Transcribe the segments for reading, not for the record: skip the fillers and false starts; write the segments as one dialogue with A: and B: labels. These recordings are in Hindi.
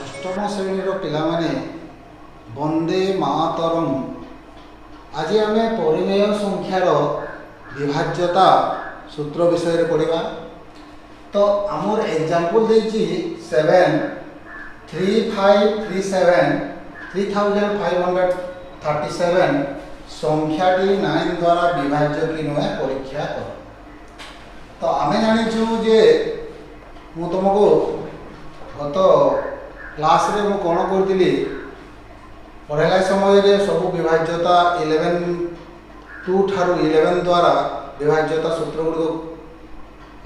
A: अष्टम श्रेणी पिला माने वंदे मातरम। आज आम परिमेय संख्यार विभाज्यता सूत्र विषय पढ़ा। तो आमर एग्जांपल देछि 7 3537 3537 संख्याटी 9 द्वारा विभाज्य कि नुहे परीक्षा कर। तो आम जाचु जे मु तुमको गत क्लास रे मु कौन करी पढ़ाला समय रे सब विभाज्यता 2 ठारू 11 द्वारा विभाज्यता सूत्र गुड़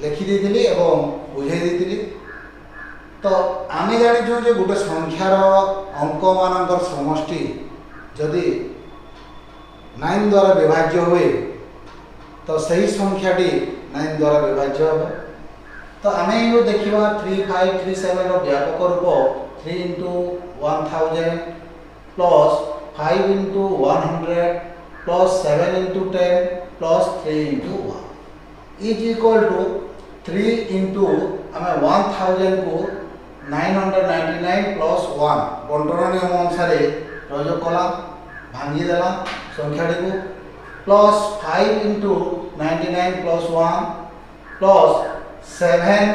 A: लिखि देथिली एवं बुझाई देथिली। तो आम जाचु जे गोटे संख्यार अंक मानकर समष्टि जदि 9 द्वारा विभाज्य हुए तो सही संख्याटी 9 द्वारा विभाज्य हे। तो आम ये देखा 3537 व्यापक रूप 3 into 1000 plus 5 into 100 plus 7 into 10 plus 3 into 1 is equal to 3 into आम 1000 को 999 plus 1 बंटन नियम अनुसार प्रयोग कला भांगी देला संख्याटी को plus 5 into 99 plus 1 plus 7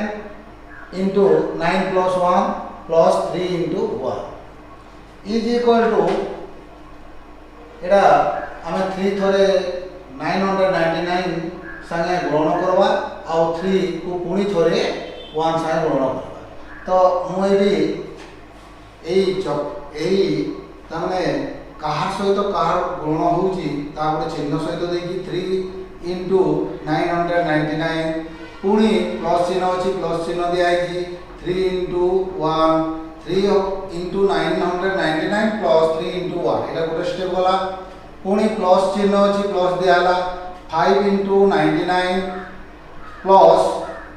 A: into 9 plus 1 plus 3 into 1 is equal to एटा आमे 3 थरे 999 संगे ग्रहण करवा और 3 को पुणी थरे 1 संगे ग्रहण करवा। तो मु एई तमने कहार सहित कहार ग्रहण होउची ता गोटे चिन्ह सहित देखि 3 into 999 पुणी प्लस चिन्ह अछि प्लस चिन्ह दिया है 3 into 1 3 into 999 plus 3 into 1 एटा गोटे स्टेप गला। पुणी प्लस चिन्ह अछि प्लस दियाला 5 into 99 plus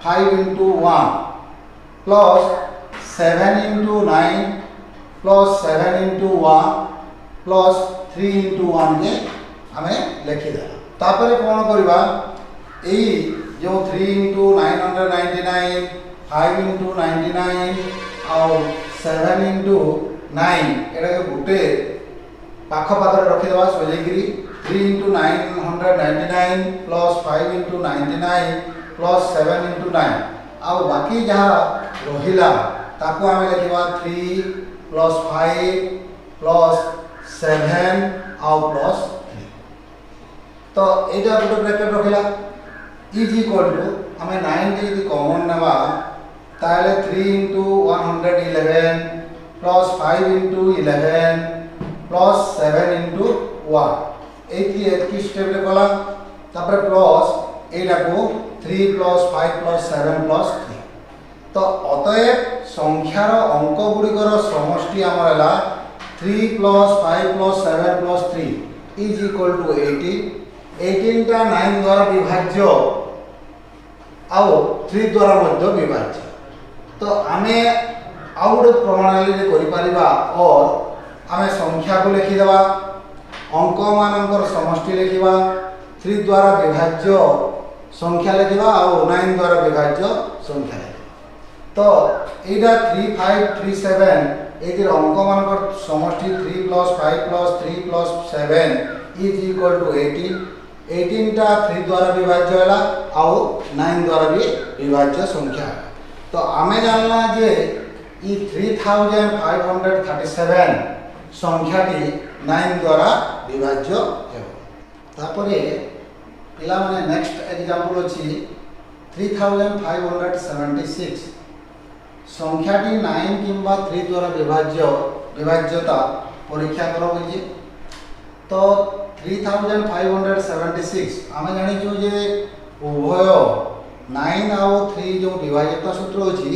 A: 5 into 1 plus 7 into 9 plus 7 into 1 plus 3 into 1 के हमें लिखि देला। तापरे कोन करबा एई जो 3 into 999 5 into 99 और 7 into 9 एटा के गुटे पाख पाख रखि देबा सोजेगिरी 3 into 999 plus 5 into 99 plus 7 into 9 आ बाकी जहाँ रहिला ताको आमे लिखिबा 3 plus 5 plus 7 और plus 3। तो एटा गुटे ब्रैकेट रखिला इज इक्वल टू हमें 9 के यदि कॉमन नेबा ताले 3 into 111 plus 5 into 11 plus 7 into 1 एकी स्टेप रे कला। तापर प्लस एटा को 3 plus 5 plus 7 plus 3। तो अतएव संख्यार अंक गुड़िकर समष्टि आमर 3 plus 5 plus 7 plus 3 is equal to 18 टा 9 द्वारा विभाज्य आउ 3 द्वारा मध्य विभाज्य। तो आमे आउ गोटे प्रणाली रे करि परिबा और आमे संख्या को लिखि देबा अंक मानकर समष्टि लिखिबा 3 द्वारा विभाज्य संख्या लिखिबा और 9 द्वारा विभाज्य संख्या लिखिबा। तो एटा 3537 एतिर अंक मानकर समष्टि 3 plus 5 plus 3 plus 7 is equal to 18 टा 3 द्वारा विभाज्य है और 9 द्वारा भी विभाज्य संख्या है। तो आमे जानला जे इ 3537 संख्याटी 9 द्वारा विभाज्य हेब। तापरे पिला माने नेक्स्ट एग्जांपल अछि 3576 संख्याटी 9 किंबा 3 द्वारा विभाज्यता परीक्षा करो बोलिए। तो 3576 आमे जानि छु जे उभय 9 और 3 जो विभाज्यता सूत्र अछि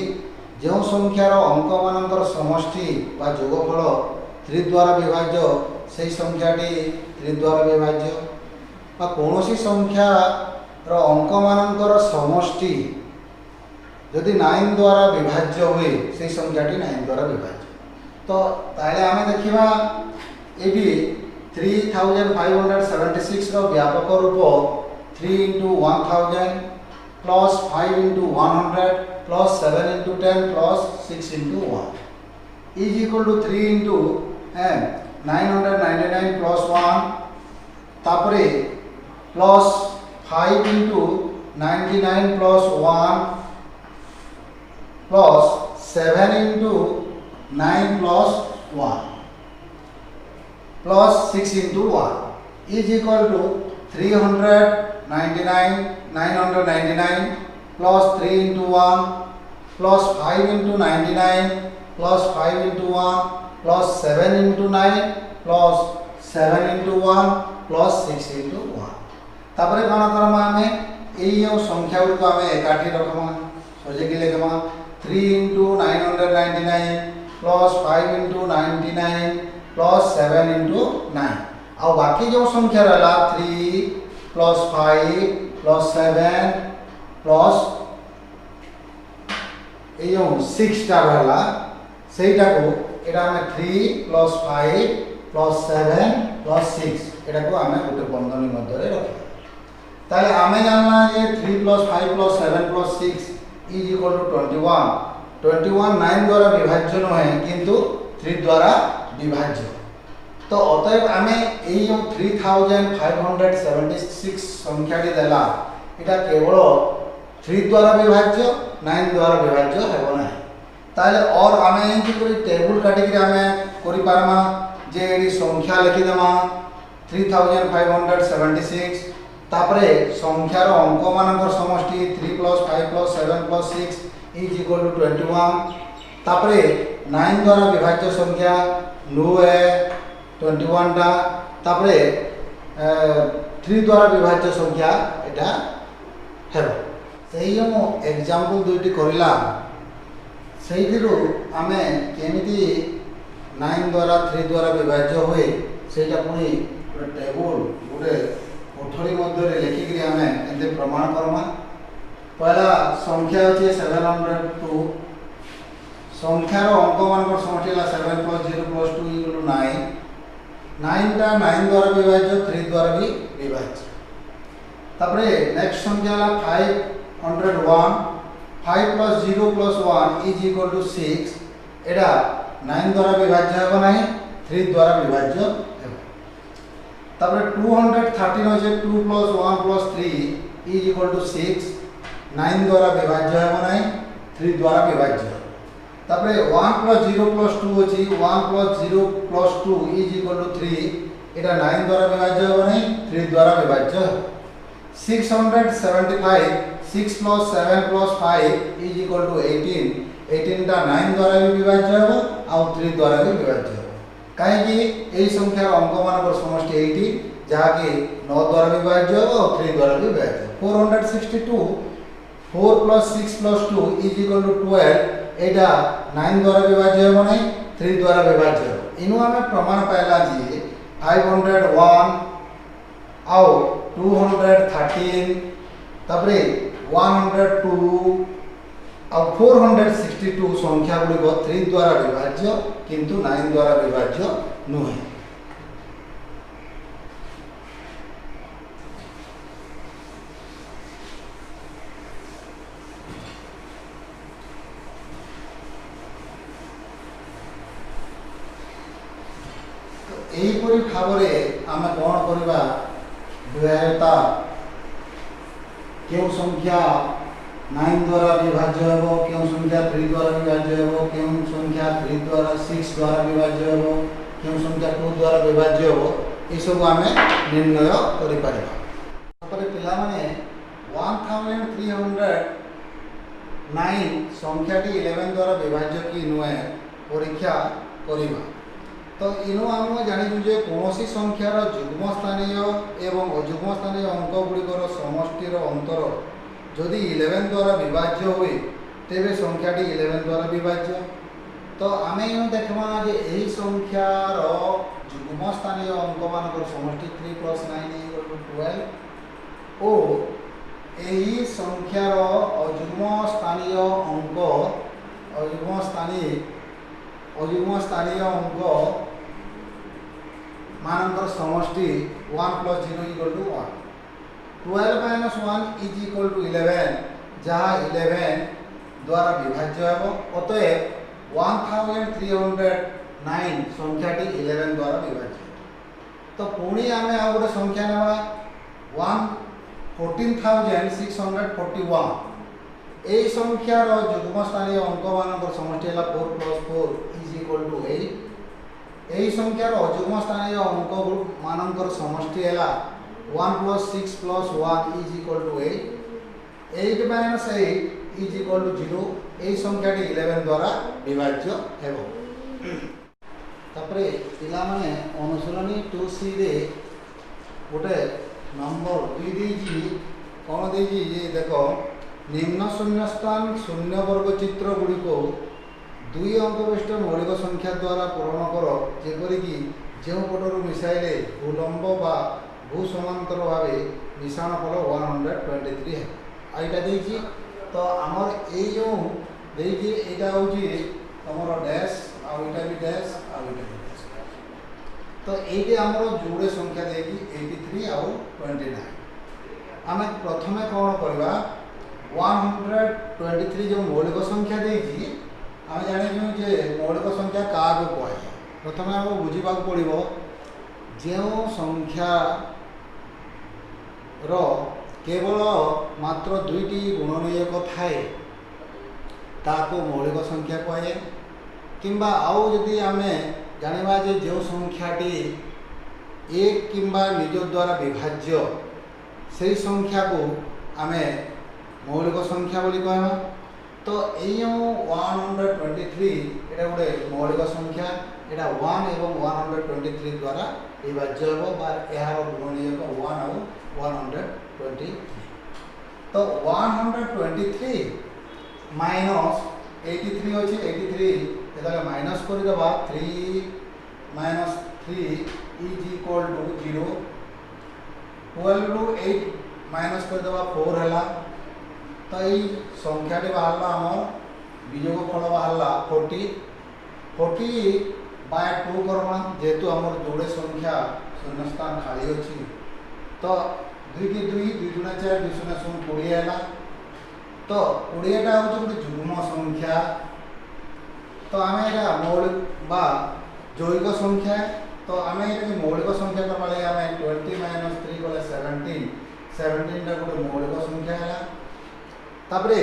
A: जो संख्यार अंक मानकर समष्टि बा जोगफल 3 द्वारा विभाज्य से संख्याटी 3 द्वारा विभाज्य बा कोनोसी संख्या रो अंक मानकर समष्टि यदि 9 द्वारा विभाज्य हुए से संख्याटी 9 द्वारा विभाज्य। तो ताले आमे देखिबा एबी 3576 रो व्यापक रूप 3 into 1000 plus 5 into 100 plus 7 into 10 plus 6 into 1 is equal to 3 into 999 plus 1 तापरे plus 5 into 99 plus 1 plus 7 into 9 plus 1 plus 6 into 1 is equal to 999 plus 3 into 1 plus 5 into 99 plus 5 into 1 plus 7 into 9 plus 7 into 1 plus 6 into 1 तापरे कोन करमा हमें एई जो संख्या गुड को हमें एकाठी रखमा सोजे के लेखमा 3 into 999 plus 5 into 99 plus 7 into 9 और बाकी जो संख्या रहला 3 plus 5 plus 7 plus ए जो 6 टा रहला सेटा को एटा हमें 3 plus 5 plus 7 plus 6 एटा को हमें गोटे बंधनी मध्य रे रखा। ताले हमें जानना जे 3 plus 5 plus 7 plus 6 is equal to 21 9 द्वारा विभाज्य न है किंतु 3 द्वारा विभाज्य। तो अतएव हमें एई जो 3576 संख्याटी देला एटा केवल 3 द्वारा विभाज्य 9 द्वारा विभाज्य हेबो ना। ताले और हमें एंती करी टेबल काटिकरी हमें करि पारमा जे एडी संख्या लिखि देमा 3576 तापरे संख्यार अंक मानकर समष्टि 3 plus 5 plus 7 plus 6 is equal to 21 तापरे 9 द्वारा विभाज्य संख्या 9 है 21 टा तापरे 3 द्वारा विभाज्य संख्या एटा हेबो। सेही हम एग्जांपल दुईटी करिला सेहिथिरु आमे केमिति 9 द्वारा 3 द्वारा विभाज्य होए सेटा पुनी टेबल गुडे कोठरी मध्य रे लिखिकरी आमे एते प्रमाण करमा। पहला संख्या अछि 702 संख्यार अंक मानकर समष्टि ला 7 plus 0 plus 2 equal to 9 टा 9 द्वारा विभाज्य 3 द्वारा भी विभाज्य। तापरे नेक्स्ट संख्या ला 501 5 plus 0 plus 1 is equal to 6 एडा 9 द्वारा विभाज्य हेबो नाही 3 द्वारा विभाज्य हेबो। तापरे 213 होजे 2 plus 1 plus 3 is equal to 6 9 द्वारा विभाज्य हेबो नाही 3 द्वारा विभाज्य। तापरे 1 plus 0 plus 2 अछि 1 plus 0 plus 2 is equal to 3 एटा 9 द्वारा विभाज्य हेबो नाही 3 द्वारा विभाज्य। 675 6 plus 7 plus 5 is equal to 18 18 टा 9 द्वारा भी विभाज्य हेबो आ 3 द्वारा भी विभाज्य हेबो काहे कि एई संख्यार अंक मानकर समष्टि 80 जहा कि 9 द्वारा विभाज्य हेबो और 3 द्वारा भी विभाज्य। 462 4 plus 6 plus 2 is equal to 12 एटा 9 द्वारा विभाज्य हेबो नाही 3 द्वारा विभाज्य हेबो। इनु हमें प्रमाण पाइला जे 501 आउ 213 तापरे 102 और 462 संख्या गुडी 3 द्वारा विभाज्य किंतु 9 द्वारा विभाज्य नुहे। एहीपरि भावरे आमे कोन करिबा दुहेता केउ संख्या 9 द्वारा विभाज्य हेबो केउ संख्या 3 द्वारा विभाज्य हेबो केउ संख्या 3 द्वारा 6 द्वारा विभाज्य हेबो केउ संख्या 2 द्वारा विभाज्य हेबो ए सब आमे निर्णय करि पारिबा। तापर पिला माने 1309 संख्याटी 11 द्वारा विभाज्य कि नुहे परीक्षा करिबा। तो इनु आम जानी जे कौनसी संख्यार युग्म स्थानीय एवं अयुग्म स्थानीय अंक गुड़िकर समष्टिर अंतर जदि 11 द्वारा विभाज्य हुए तेबे संख्याटी 11 द्वारा विभाज्य। तो आम इन देखा जे यही संख्यार युग्म स्थानीय अंक मान समष्टि 3 + 9 = 12 और यही संख्यार अयुग्म स्थानीय अंक अयुग्म स्थानीय अंक मानकर समष्टि 1 + 0 = 1। 12 - 1 = 11 जहाँ 11 द्वारा विभाज्य हेबो। अतएव 1309 संख्याटी 11 द्वारा विभाज्य। तो पुणी आमे आ गोटे संख्या नेबा 14,641 এই সংখ্যার যুগ্ম স্থানীয় অঙ্ক মানকৰ সমষ্টি হলা 4 + 4 = 8। এই সংখ্যার অযুগ্ম স্থানীয় অঙ্ক মানকৰ সমষ্টি হলা 1 + 6 + 1 = 8। 8 - 8 = 0। এই সংখ্যাটি 11 দ্বারা বিভাজ্য হেব। তারপরে পিলা মানে অনুশীলনী 2C রে গোটে नंबर 2 देजी कौन देजी ये देखो निम्न शून्यस्थान शून्य वर्ग चित्र गुड़ी को 2 अंक विशिष्ट मौलिक संख्या द्वारा पूरण कर जेपरिकी जो पटरू मिसाइले भूलंब बा भू समांतर भाव मिश्रण फल 123 है आईटा देजी। तो आमर ए जो देजी एटा होची तमरो डैश आ एटा भी डैश आ एटा भी डैश। तो ये आमर जोड़े संख्या देगी 83 आउ 29। आम प्रथमे कौन करवा 123 जो मौलिक संख्या देगी आम जानी जे मौलिक संख्या क्या कहुए। प्रथम आम बुझा पड़ो जो संख्या केवल मात्र 2टी गुणनीयक थाए ताको मौलिक संख्या कहुए। किंबा आउ जदि आमे जानिबा जे जो संख्याटी 1 किंबा निज द्वारा विभाज्य से संख्या को आमे मौलिक संख्या बोली कहवा। तो यो 123 एटा गोटे मौलिक संख्या एटा 1 एवं 123 द्वारा विभाज्य हो बा यार गुणनीयक 1 और 123। तो 123 माइनस 83 अछि 83 एदाले माइनस कर देबा 3 - 3 = 0। 12 ରୁ 8 माइनस कर देबा 4 हैला। तो ये संख्याटी बाहरला आम विजोग फल बाहरला 40। 40/2 करमा जेहेतु आम जोड़े संख्या शून्यस्थान खाली अच्छी। तो 2 की 2 2 × 4 2 × 0 20 है। तो 20टा हूँ गोटे जुग्म संख्या। तो आम यहाँ मौलिक बा जैविक संख्या। तो आम ये मौलिक संख्या करवा लगे आम 20 - 3 गले 17 17टा गोटे मौलिक संख्या है। तापरे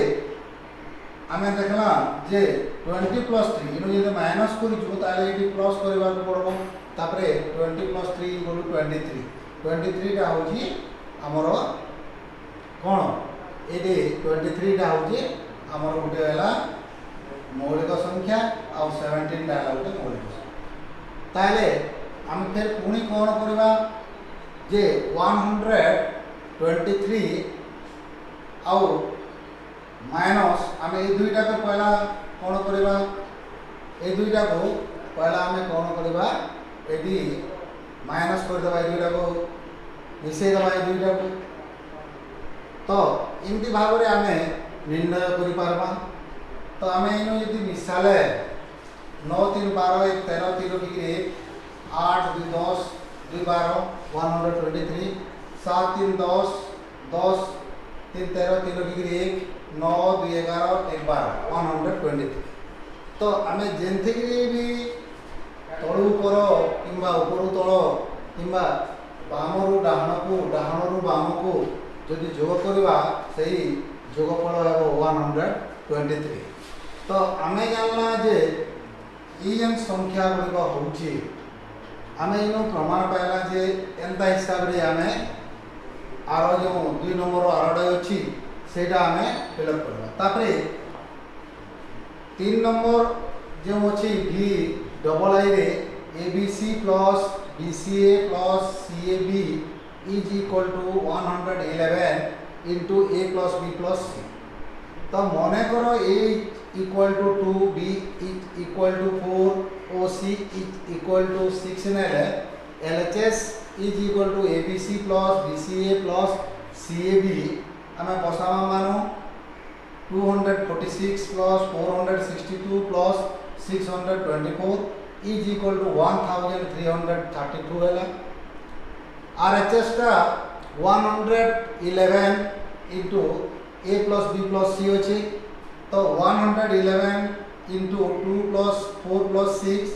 A: आम देखला जे 20 + 3 इनु जे माइनस करू ताले एटी प्लस करबा पड़बो। तापरे 20 + 3 = 23। 23टा होची हमर कोन एदे 23टा होची हमर गोटे हैला मौलिक संख्या आ 17टा हैला गोटे मौलिक संख्या। ताले हम फिर पुणी कौन करवा जे 123 आउ माइनस आम ये दुईटा को पहला कौन करवा ये दुईटा को पहला आम कौन करवा ये माइनस कर देबा ये दुईटा को मिसई देबा ये दुईटा को। तो इमती भाव में आम निर्णय करि पारबा। तो आम इन यदि मिसाले 9 - 3 = 12 1 13 3 × 1 8 2 10 2 12 123 7 3 10 10 3 13 3 × 1 9 2 11 1 12 123। तो आम जेनथि भी तलू उपर किंबा उपरू तल किंबा बामरू डाहण को डाहणरू बाम को जदि जोग करवा सही যোগফল ହେବ 123। तो आमे जानला जे ई जेन संख्या गुड़िक होउची आमे इनो प्रमाण पाइला जे एंता हिसाब रे आमे आरो जो 2 नंबर आरोडे अछि सेटा आमे फिलअप करबा। तापरे 3 नंबर जो अछि डी डबल आई रे ABC plus BCA plus CAB is equal to 111 into a plus b plus c। तो मने करो a equal to 2, b equal to 4, और c equal to 6 नेले LHS is equal to abc plus bca plus cab हमें बसावा मानो 246 plus 462 plus 624 is equal to 1332 है। RHS का 111 into a plus b plus c अच्छे तो 111 into 2 plus 4 plus 6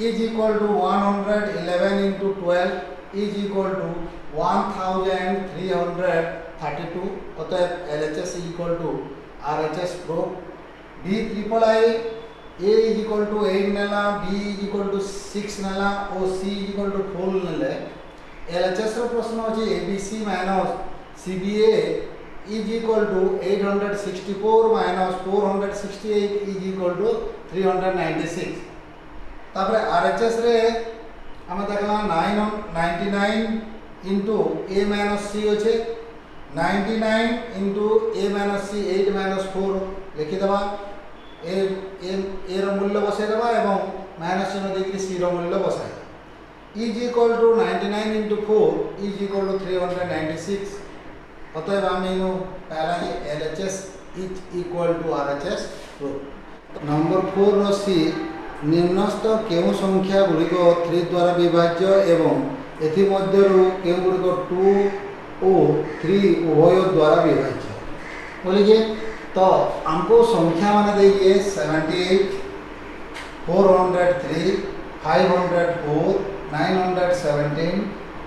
A: is equal to 111 into 12 is equal to 1332। अतः LHS is equal to RHS proof. B triple I A is equal to 8 नेला, B is equal to 6 नेला और C is equal to 4 नेले। LHS रो प्रश्न अछि ABC minus CBA is equal to 864 minus 468 is equal to 396। तापर RHS रे हम देखला 99 into A minus C अछि 99 into A minus C 8 minus 4 लिखि दबा A रो मूल्य बसाई दबा एवं माइनस चिन्ह देकि C रो मूल्य बसाई is equal to 99 into 4 is equal to 396। अतएव हम इनो पहला ही LHS is equal to RHS proof. Number 4 रो सी निम्नस्थ केउ संख्या गुड़िक 3 द्वारा विभाज्य एवं एथि मध्यरु केउ गुड़िक 2 और 3 उभय द्वारा विभाज्य बोलिए। तो हमको संख्या माने देखिए 78 403 504 917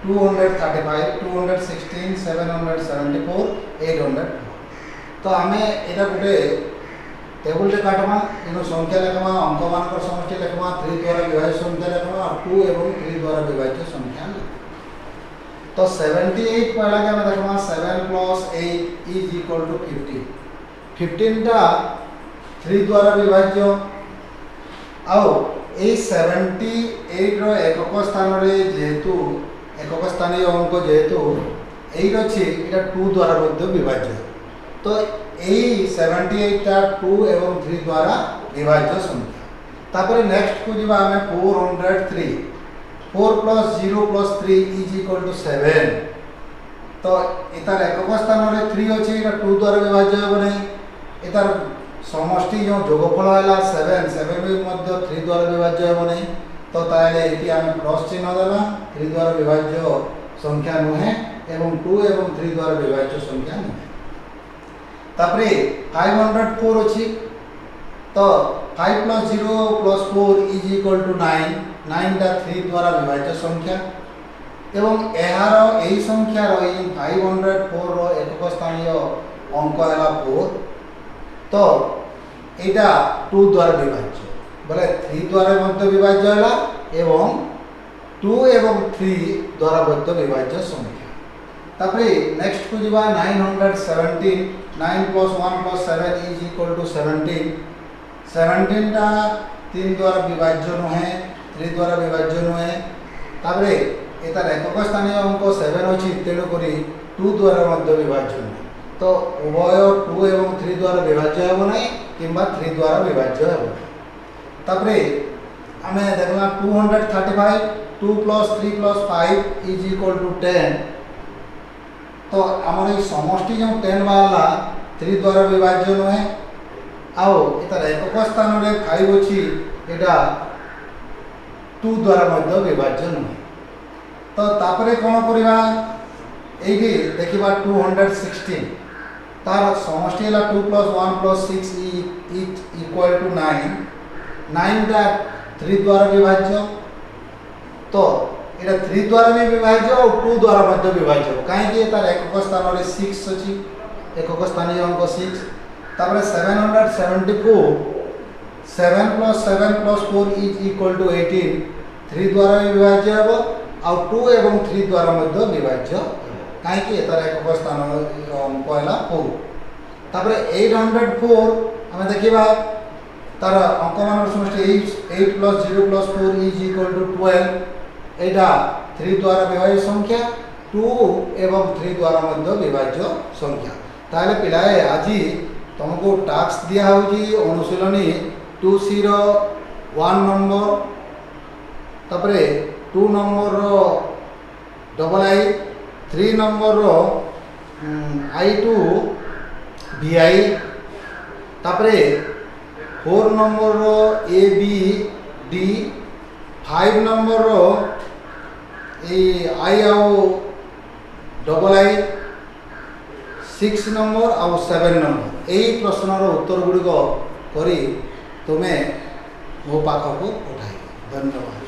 A: 235 216 774 804। तो आमे एटा गुटे टेबल रे काटमा इनो संख्या लेखमा अंक मानकर समष्टि लेखमा 3 द्वारा विभाज्य संख्या लेखमा और 2 एवं 3 द्वारा विभाज्य संख्या। तो 78 पहला के हम देखमा 7 plus 8 is equal to 15। 15 टा 3 द्वारा विभाज्य आउ ए 78 रो एकक स्थान रे जेतु एकक स्थानीय अंक जेतु 8 अछि एटा 2 द्वारा मध्य विभाज्य। तो ए 78 टा 2 एवं 3 द्वारा विभाज्य संख्या। तापर नेक्स्ट को जिबा हमें 403 4 plus 0 plus 3 is equal to 7। तो एतार एकक स्थान रे 3 अछि एटा 2 द्वारा विभाज्य हो नै। एतार समष्टि जो जोगफल हैला 7 7 भी मध्य 3 द्वारा विभाज्य हो नै। तो ताले एटी हम प्लस चिन्ह देबा 3 द्वारा विभाज्य संख्या नहे एवं 2 एवं 3 द्वारा विभाज्य संख्या नहे। तापरे 504 अछि तो 5 plus 0 plus 4 is equal to 9 9 टा 3 द्वारा विभाज्य संख्या एवं एहार एही संख्या रो 504 रो एकक स्थानीय अंक हैला 4। तो एटा 2 द्वारा विभाज्य बोले 3 द्वारा मध्य विभाज्य हैला एवं 2 एवं 3 द्वारा मध्य विभाज्य संख्या। तापरे नेक्स्ट को जिबा 917 9 plus 1 plus 7 is equal to 17 17 टा 3 द्वारा विभाज्य नहे 3 द्वारा विभाज्य नहे। तापरे एतार एकक स्थानीय अंक 7 अछि तेणु करी 2 द्वारा मध्य विभाज्य नहे। तो उभय 2 एवं 3 द्वारा विभाज्य हेबो नै किंबा 3 द्वारा विभाज्य हेबो। तापरे हमें देखला 235 2 plus 3 plus 5 is equal to 10। तो हमर ई समष्टि जो 10 वाला 3 द्वारा विभाज्य नहे आउ एतार एकक स्थान रे 5 अछि एटा 2 द्वारा मध्य विभाज्य नहे। तो तापरे कोन करिबा एगी देखिबा 216 तार समष्टि हला 2 plus 1 plus 6 is equal to 9 9 टा 3 द्वारा विभाज्य। तो एटा 3 द्वारा भी विभाज्य और 2 द्वारा मध्य विभाज्य काहे कि तार एकक स्थान रे 6 अछि एकक स्थानीय अंक 6 तापर 774 7 + 7 + 4 इज इक्वल टू 18 3 द्वारा विभाज्य हेबो आ 2 एवं 3 द्वारा मध्य विभाज्य काहे कि एतार एकक स्थान अंक हैला 4 तापर 804 हमें देखिबा तार अंक मान समष्टि 8 + 0 + 4 इज इक्वल टू 12 एटा 3 द्वारा विभाज्य संख्या 2 एवं 3 द्वारा मध्य विभाज्य संख्या ताले पिलाए आज तुमको टास्क दिया होची अनुशीलनी 2C रो 1 नंबर तापरे 2 number row double I 3 number row I2 BI तापरे 4 number row ABD 5 number row I आउ डबल आई 6 नंबर आउ 7 नंबर यही प्रश्नर उत्तर गुड़िक करी तुम्हें मो पाखक पठाई। धन्यवाद।